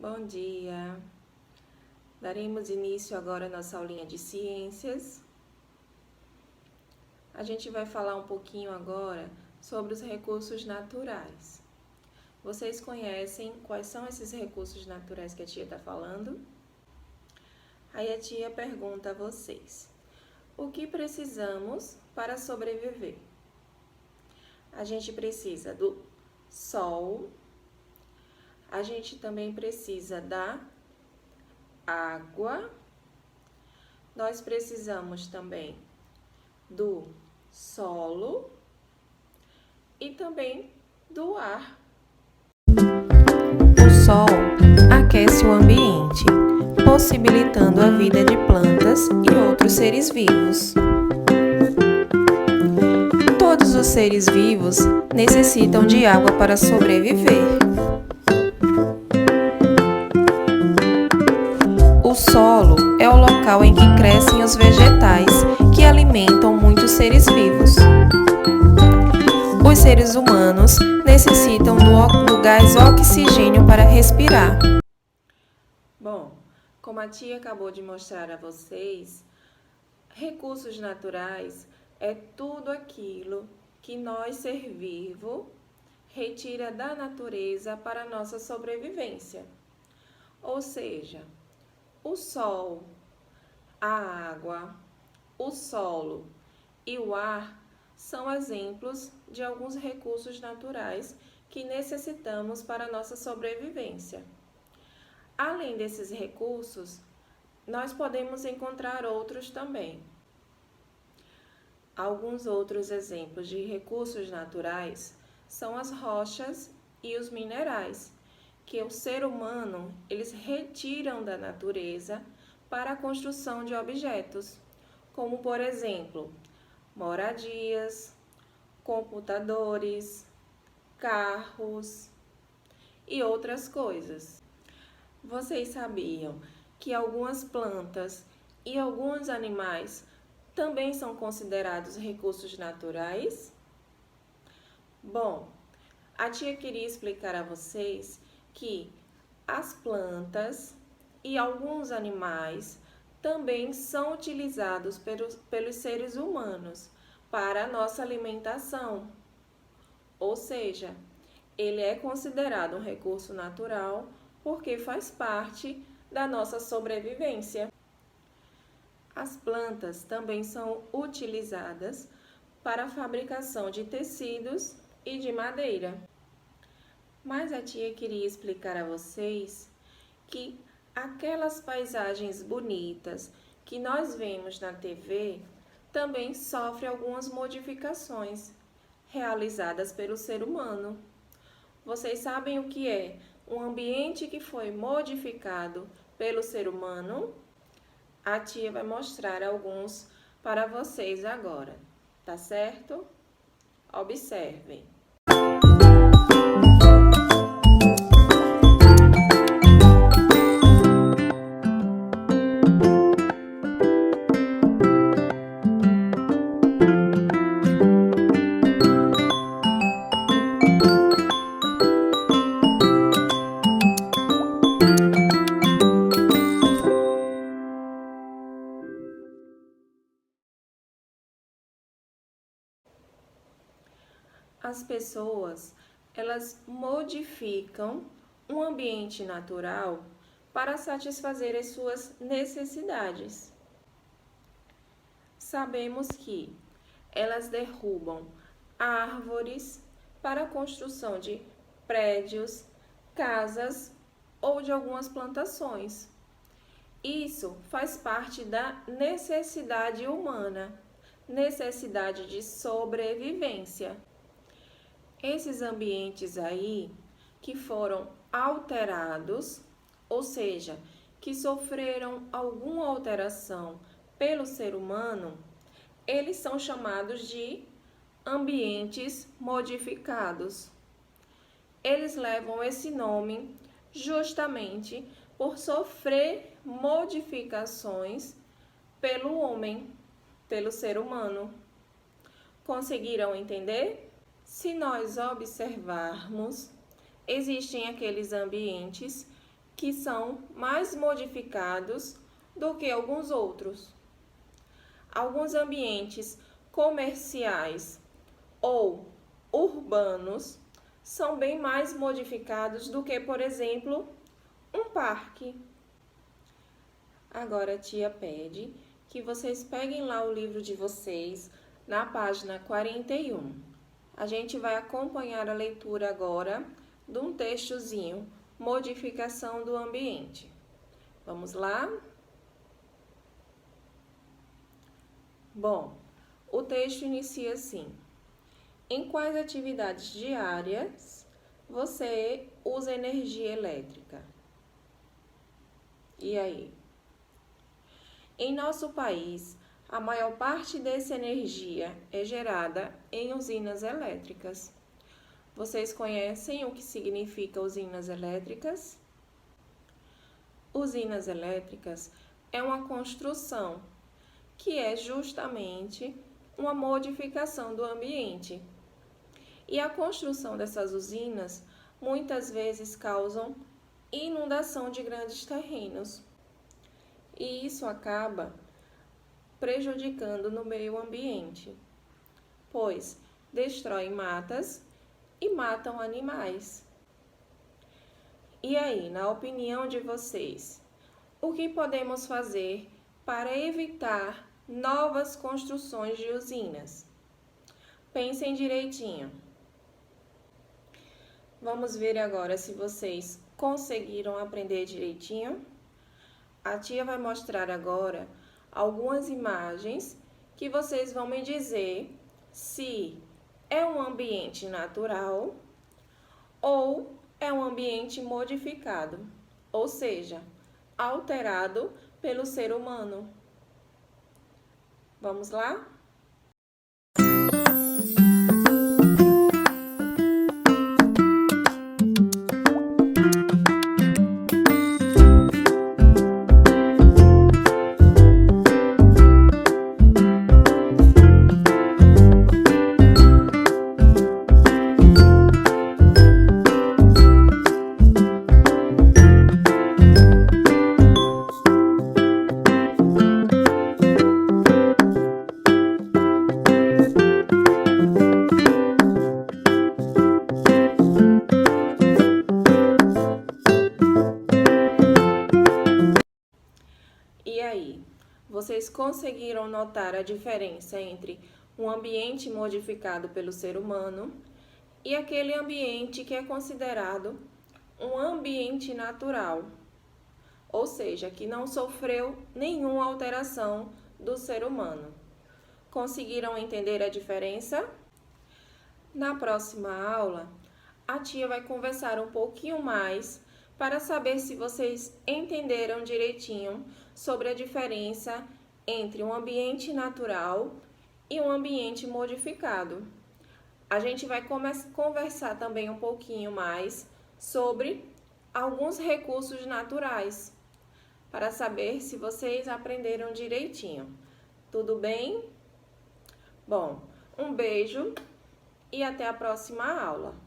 Bom dia! Daremos início agora à nossa aulinha de ciências. A gente vai falar um pouquinho agora sobre os recursos naturais. Vocês conhecem quais são esses recursos naturais que a tia está falando? Aí a tia pergunta a vocês: o que precisamos para sobreviver? A gente precisa do sol, a gente também precisa da água, nós precisamos também do solo e também do ar. O sol aquece o ambiente, possibilitando a vida de plantas e outros seres vivos. Todos os seres vivos necessitam de água para sobreviver. O solo é o local em que crescem os vegetais que alimentam muitos seres vivos. Os seres humanos necessitam do gás oxigênio para respirar. Bom, como a tia acabou de mostrar a vocês, recursos naturais é tudo aquilo que nós, ser vivo, retira da natureza para a nossa sobrevivência. Ou seja, o sol, a água, o solo e o ar são exemplos de alguns recursos naturais que necessitamos para a nossa sobrevivência. Além desses recursos, nós podemos encontrar outros também. Alguns outros exemplos de recursos naturais são as rochas e os minerais, que o ser humano eles retiram da natureza para a construção de objetos, como por exemplo, moradias, computadores, carros e outras coisas. Vocês sabiam que algumas plantas e alguns animais também são considerados recursos naturais? Bom, a tia queria explicar a vocês que as plantas e alguns animais também são utilizados pelos seres humanos para a nossa alimentação. Ou seja, ele é considerado um recurso natural porque faz parte da nossa sobrevivência. As plantas também são utilizadas para a fabricação de tecidos e de madeira. Mas a tia queria explicar a vocês que aquelas paisagens bonitas que nós vemos na TV também sofrem algumas modificações realizadas pelo ser humano. Vocês sabem o que é um ambiente que foi modificado pelo ser humano? A tia vai mostrar alguns para vocês agora, tá certo? Observem. As pessoas, elas modificam um ambiente natural para satisfazer as suas necessidades. Sabemos que elas derrubam árvores para a construção de prédios, casas ou de algumas plantações. Isso faz parte da necessidade humana, necessidade de sobrevivência. Esses ambientes aí que foram alterados, ou seja, que sofreram alguma alteração pelo ser humano, eles são chamados de ambientes modificados. Eles levam esse nome justamente por sofrer modificações pelo homem, pelo ser humano. Conseguiram entender? Se nós observarmos, existem aqueles ambientes que são mais modificados do que alguns outros. Alguns ambientes comerciais ou urbanos são bem mais modificados do que, por exemplo, um parque. Agora a tia pede que vocês peguem lá o livro de vocês na página 41. A gente vai acompanhar a leitura agora de um textozinho, Modificação do Ambiente. Vamos lá? Bom, o texto inicia assim: em quais atividades diárias você usa energia elétrica? E aí? Em nosso país, a maior parte dessa energia é gerada em usinas elétricas. Vocês conhecem o que significa usinas elétricas? Usinas elétricas é uma construção que é justamente uma modificação do ambiente. E a construção dessas usinas muitas vezes causam inundação de grandes terrenos. E isso acaba prejudicando no meio ambiente, pois destroem matas e matam animais. E aí, na opinião de vocês, o que podemos fazer para evitar novas construções de usinas? Pensem direitinho. Vamos ver agora se vocês conseguiram aprender direitinho. A tia vai mostrar agora algumas imagens que vocês vão me dizer se é um ambiente natural ou é um ambiente modificado, ou seja, alterado pelo ser humano. Vamos lá? E aí, vocês conseguiram notar a diferença entre um ambiente modificado pelo ser humano e aquele ambiente que é considerado um ambiente natural, ou seja, que não sofreu nenhuma alteração do ser humano? Conseguiram entender a diferença? Na próxima aula, a tia vai conversar um pouquinho mais para saber se vocês entenderam direitinho sobre a diferença entre um ambiente natural e um ambiente modificado. A gente vai conversar também um pouquinho mais sobre alguns recursos naturais, para saber se vocês aprenderam direitinho. Tudo bem? Bom, um beijo e até a próxima aula.